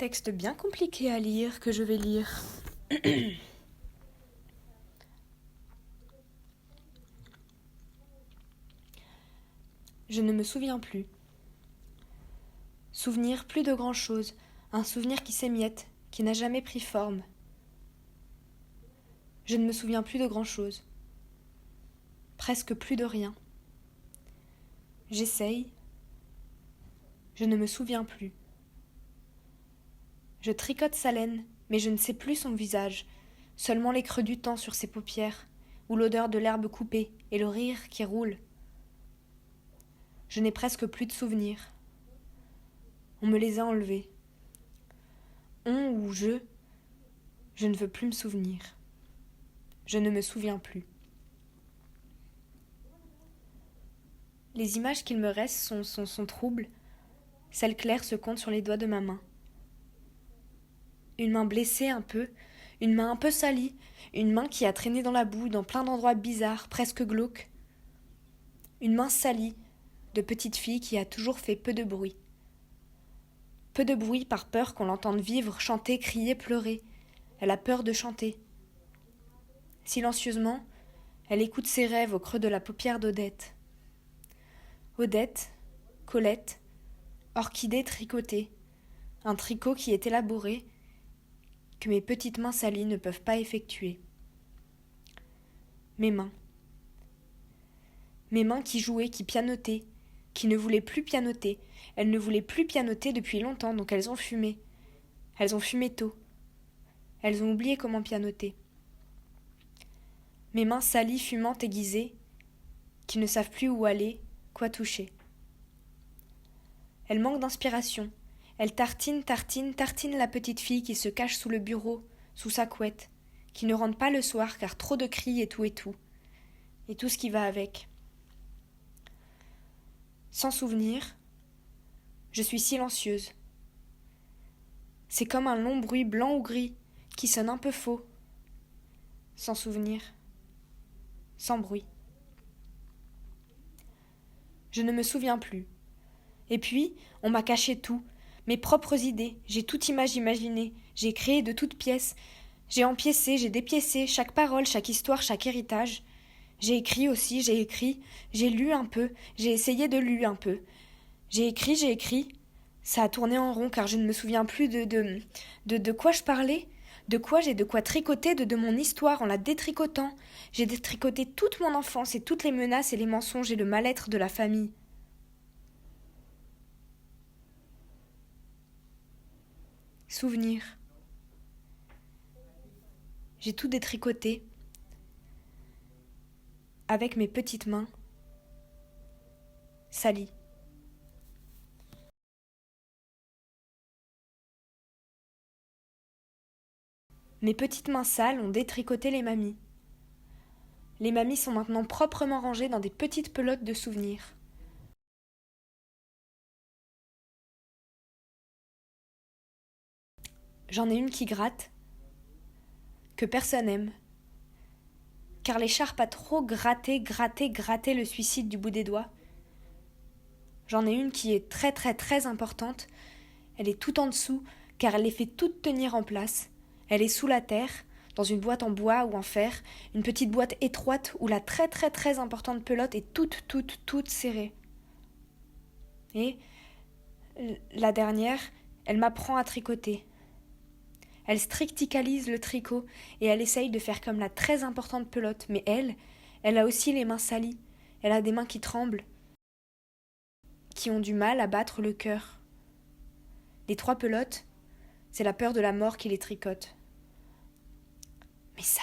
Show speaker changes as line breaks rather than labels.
Texte bien compliqué à lire que je vais lire. Je ne me souviens plus. Souvenir plus de grand-chose, un souvenir qui s'émiette, qui n'a jamais pris forme. Je ne me souviens plus de grand-chose. Presque plus de rien. J'essaye. Je ne me souviens plus. Je tricote sa laine, mais je ne sais plus son visage, seulement les creux du temps sur ses paupières, ou l'odeur de l'herbe coupée et le rire qui roule. Je n'ai presque plus de souvenirs. On me les a enlevés. On ou je ne veux plus me souvenir. Je ne me souviens plus. Les images qu'il me reste sont troubles. Celles claires se comptent sur les doigts de ma main. Une main blessée un peu, une main un peu salie, une main qui a traîné dans la boue, dans plein d'endroits bizarres, presque glauques. Une main salie, de petite fille qui a toujours fait peu de bruit. Peu de bruit par peur qu'on l'entende vivre, chanter, crier, pleurer. Elle a peur de chanter. Silencieusement, elle écoute ses rêves au creux de la paupière d'Odette. Odette, Colette, orchidée tricotée, un tricot qui est élaboré, que mes petites mains salies ne peuvent pas effectuer. Mes mains qui jouaient, qui pianotaient, qui ne voulaient plus pianoter. Elles ne voulaient plus pianoter depuis longtemps, donc elles ont fumé. Elles ont fumé tôt. Elles ont oublié comment pianoter. Mes mains salies, fumantes, aiguisées, qui ne savent plus où aller, quoi toucher. Elles manquent d'inspiration. Elles tartinent la petite fille qui se cache sous le bureau, sous sa couette, qui ne rentre pas le soir car trop de cris et tout, et tout ce qui va avec. Sans souvenir, je suis silencieuse. C'est comme un long bruit blanc ou gris qui sonne un peu faux. Sans souvenir, sans bruit. Je ne me souviens plus. Et puis, on m'a caché tout, mes propres idées, j'ai toute image imaginée, j'ai créé de toutes pièces, j'ai empiécé, j'ai dépiécé, chaque parole, chaque histoire, chaque héritage. J'ai écrit aussi, j'ai lu un peu, j'ai essayé de lire un peu. J'ai écrit, ça a tourné en rond car je ne me souviens plus de quoi je parlais, de quoi tricoter de mon histoire en la détricotant. J'ai détricoté toute mon enfance et toutes les menaces et les mensonges et le mal-être de la famille. Souvenir. J'ai tout détricoté avec mes petites mains salies. Mes petites mains sales ont détricoté les mamies. Les mamies sont maintenant proprement rangées dans des petites pelotes de souvenirs. J'en ai une qui gratte, que personne aime, car l'écharpe a trop gratté le suicide du bout des doigts. J'en ai une qui est très importante. Elle est tout en dessous, car elle les fait toutes tenir en place. Elle est sous la terre, dans une boîte en bois ou en fer, une petite boîte étroite où la très importante pelote est toute serrée. Et la dernière, elle m'apprend à tricoter. Elle stricticalise le tricot et elle essaye de faire comme la très importante pelote, mais elle a aussi les mains salies. Elle a des mains qui tremblent, qui ont du mal à battre le cœur. Les 3 pelotes, c'est la peur de la mort qui les tricote. Mais ça,